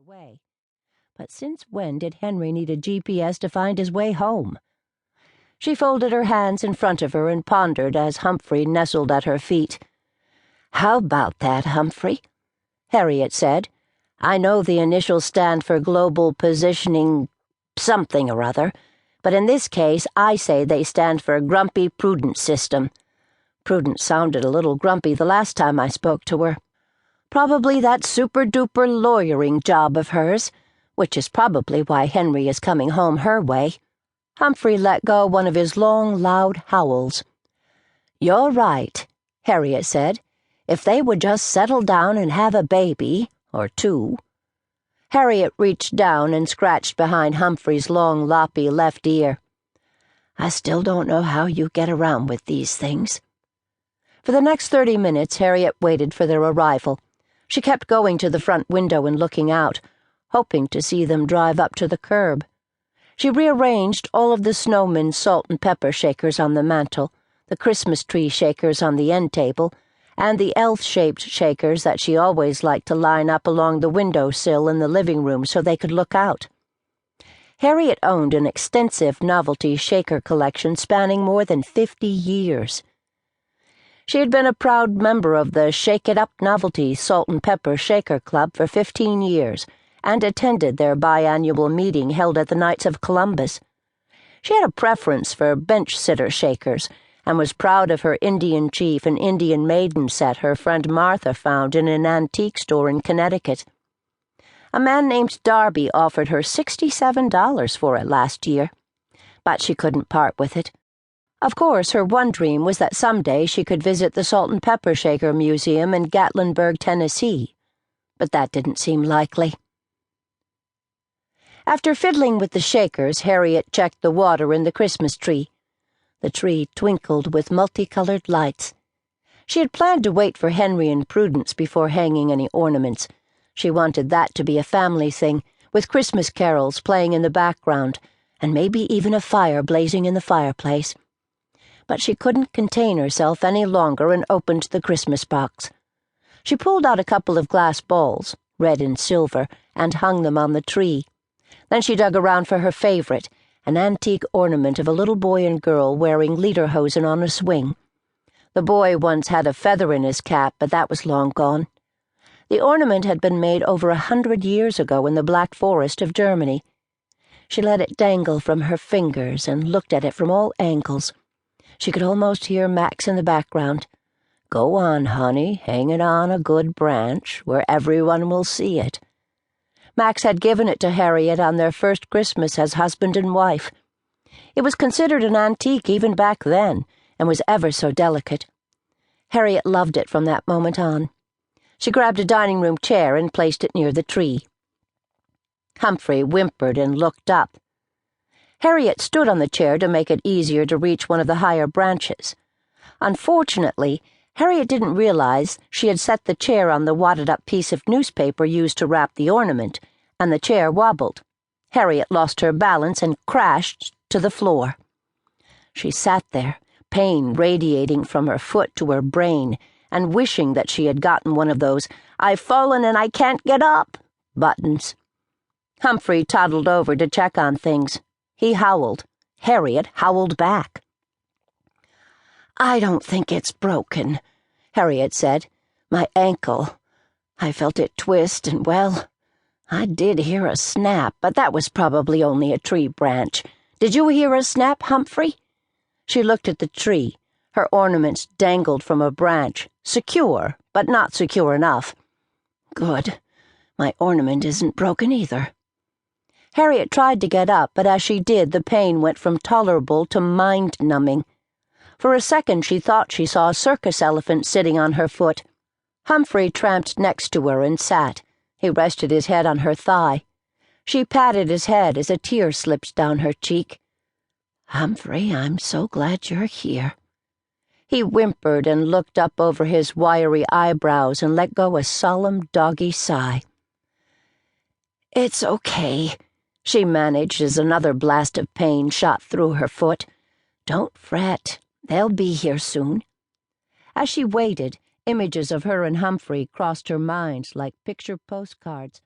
way. But since when did Henry need a GPS to find his way home? She folded her hands in front of her and pondered as Humphrey nestled at her feet. "How about that, Humphrey?" Harriet said. "I know the initials stand for Global Positioning something or other, but in this case I say they stand for Grumpy Prudence System. Prudence sounded a little grumpy the last time I spoke to her. Probably that super-duper lawyering job of hers, which is probably why Henry is coming home her way." Humphrey let go one of his long, loud howls. "You're right," Harriet said. "If they would just settle down and have a baby, or two." Harriet reached down and scratched behind Humphrey's long, loppy left ear. "I still don't know how you get around with these things." For the next 30 minutes, Harriet waited for their arrival. She kept going to the front window and looking out, hoping to see them drive up to the curb. She rearranged all of the snowman's salt and pepper shakers on the mantel, the Christmas tree shakers on the end table, and the elf-shaped shakers that she always liked to line up along the window sill in the living room so they could look out. Harriet owned an extensive novelty shaker collection spanning more than 50 years. She had been a proud member of the Shake It Up Novelty Salt and Pepper Shaker Club for 15 years, and attended their biannual meeting held at the Knights of Columbus. She had a preference for bench-sitter shakers, and was proud of her Indian Chief and Indian Maiden set her friend Martha found in an antique store in Connecticut. A man named Darby offered her $67 for it last year, but she couldn't part with it. Of course, her one dream was that someday she could visit the Salt and Pepper Shaker Museum in Gatlinburg, Tennessee, but that didn't seem likely. After fiddling with the shakers, Harriet checked the water in the Christmas tree. The tree twinkled with multicolored lights. She had planned to wait for Henry and Prudence before hanging any ornaments. She wanted that to be a family thing, with Christmas carols playing in the background, and maybe even a fire blazing in the fireplace. But she couldn't contain herself any longer and opened the Christmas box. She pulled out a couple of glass balls, red and silver, and hung them on the tree. Then she dug around for her favorite, an antique ornament of a little boy and girl wearing lederhosen on a swing. The boy once had a feather in his cap, but that was long gone. The ornament had been made over 100 years ago in the Black Forest of Germany. She let it dangle from her fingers and looked at it from all angles. She could almost hear Max in the background. "Go on, honey, hang it on a good branch, where everyone will see it." Max had given it to Harriet on their first Christmas as husband and wife. It was considered an antique even back then, and was ever so delicate. Harriet loved it from that moment on. She grabbed a dining room chair and placed it near the tree. Humphrey whimpered and looked up. Harriet stood on the chair to make it easier to reach one of the higher branches. Unfortunately, Harriet didn't realize she had set the chair on the wadded-up piece of newspaper used to wrap the ornament, and the chair wobbled. Harriet lost her balance and crashed to the floor. She sat there, pain radiating from her foot to her brain, and wishing that she had gotten one of those "I've fallen and I can't get up" buttons. Humphrey toddled over to check on things. He howled. Harriet howled back. "I don't think it's broken," Harriet said. "My ankle. I felt it twist and, well, I did hear a snap, but that was probably only a tree branch. Did you hear a snap, Humphrey?" She looked at the tree. Her ornaments dangled from a branch, secure, but not secure enough. "Good. My ornament isn't broken either." Harriet tried to get up, but as she did, the pain went from tolerable to mind-numbing. For a second she thought she saw a circus elephant sitting on her foot. Humphrey tramped next to her and sat. He rested his head on her thigh. She patted his head as a tear slipped down her cheek. "Humphrey, I'm so glad you're here." He whimpered and looked up over his wiry eyebrows and let go a solemn, doggy sigh. "It's okay," she managed as another blast of pain shot through her foot. "Don't fret. They'll be here soon." As she waited, images of her and Humphrey crossed her mind like picture postcards.